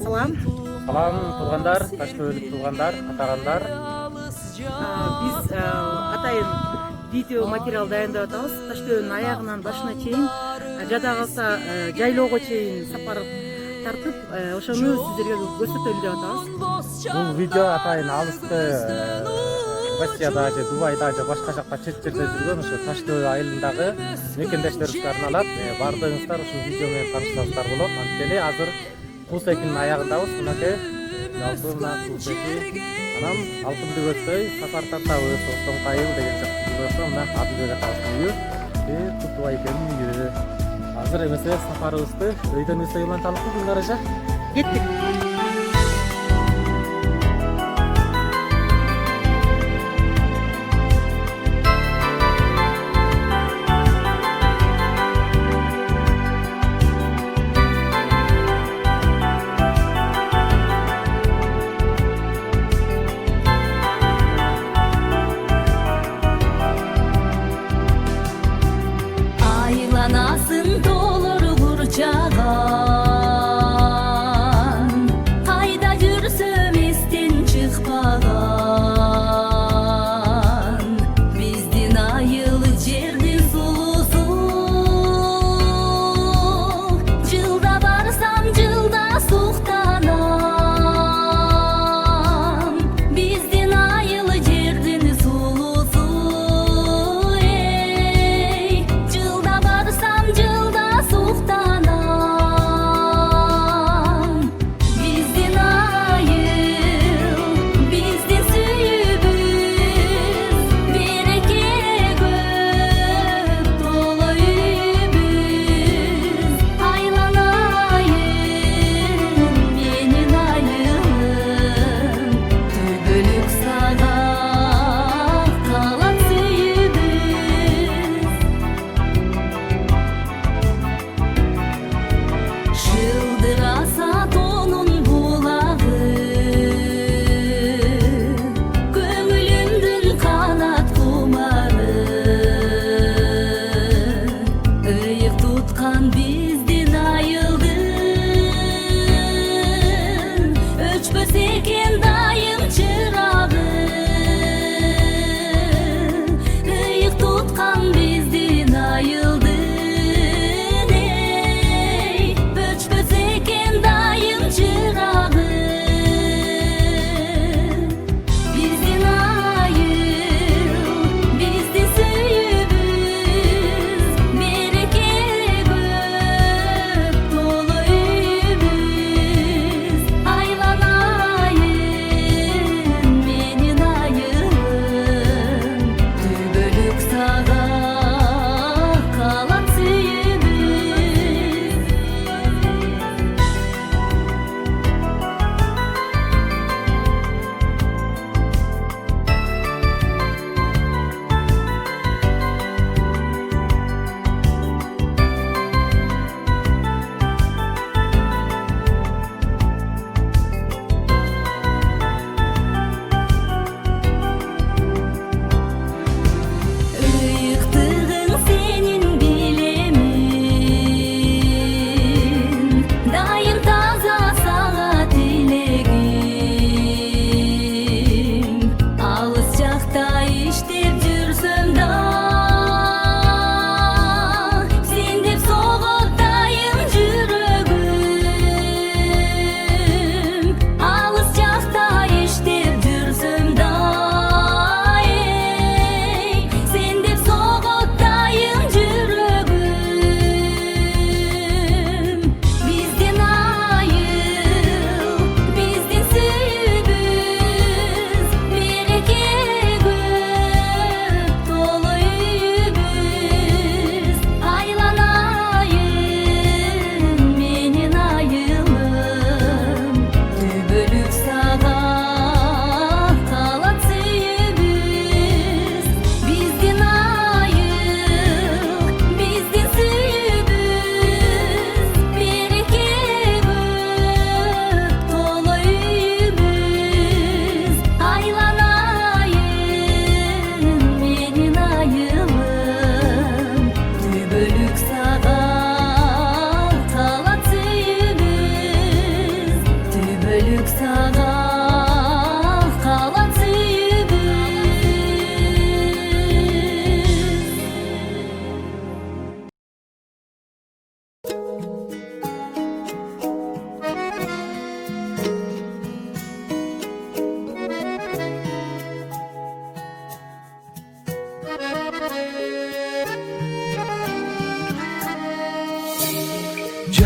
Салам. Салам туугандар, Таш-Доболук туугандар, атагандар. Биз атайын видео материал дайындап атабыз. Таш-Добонун аягынан башына чейин, жада калса жайлоого чейин сапар тартып, ошону сиздерге көрсөтөлү деп атабыз. Бул видео атайын алысты Россияда же Дубайда же башка жакта чет жерде жүргөн ошо Таш-Добо айылындагы мекендештерибизге арналат. Бардыгыңыздар ушул видео менен тааныштарыңыздар болот. Анткени азыр куус экинин аягындабыз. Мынакей жалпына куус эки. Анан алтынды көздөй сапар тартабыз, Остоңкайыл деген жакта мына Адылбек атабыздын үйү. Кутубай экен. Азыр эмесе сапарыбызды өйдөн эсеге уланталыкпы Гүлнара? Кеттик. Aylanasın dolur burçagan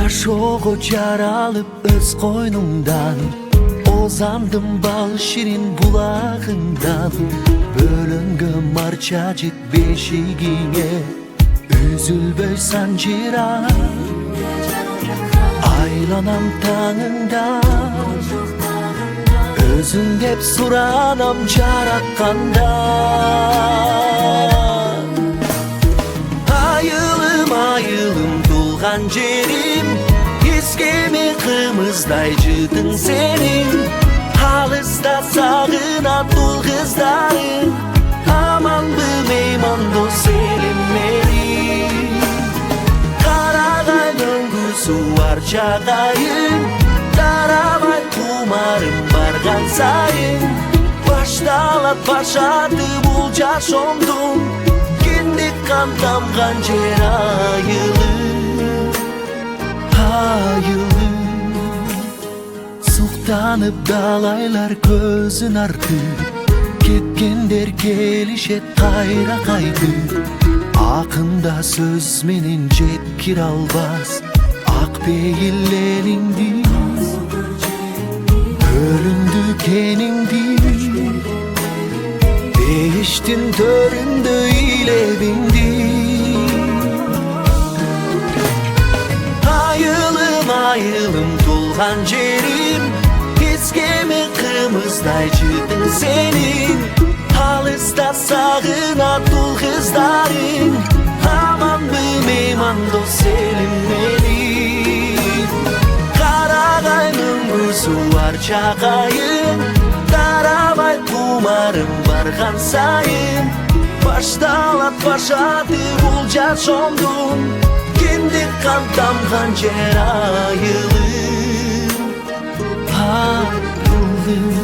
Жашоого жаралып өз койнумдан, озандым бал ширин булагыңдан. Бөлөнгө марча жит бешигиңе, үзүлбөй санжыра. Айланам таңыңда, өзүң деп суранам жаратканда. Айылым, айылым тулган жерим, эскеме кымыздай жытың сенин. Алыста сагынат ул кыздарың, аманбы меймандос элим менин. Карагай мөңгү сууар жагайын, тарамай кумарым барган сайын. Башталат башаты бул жашоомдун, кендик кан тамган жер айылым, айылым. Суктанып далайлар көзүн артып, кеткендер келишет кайра кайтып. Акында сөз менен жеткире албас ак пейил элиңди, өлүмдү кениңди, эштин төрүндө илебиңди. Айылым, айылым тулган жерим, эскеме кымыздай жытың сенин. Алыста сагынат ул кыздарың, аманбы меймандос элим менин. Карагай мөңгү сууар жагайын, тарамай кумарым барган сайын. Башталат башаты бул жашоомдун, кендик кан тамган жер айылым, айылым.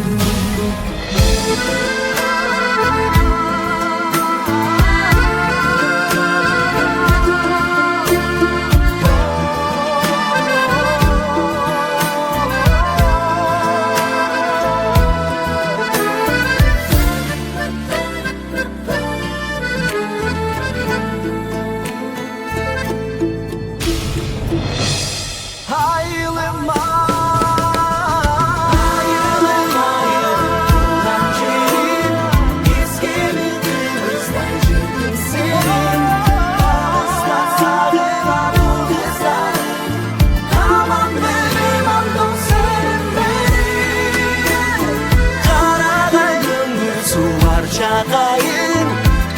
Жагайын,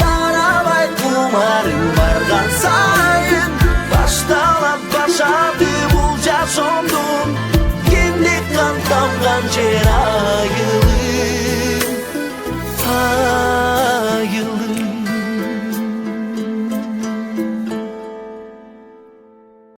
тарамай кумарың барган сайын. Башталат башаты бул жашоом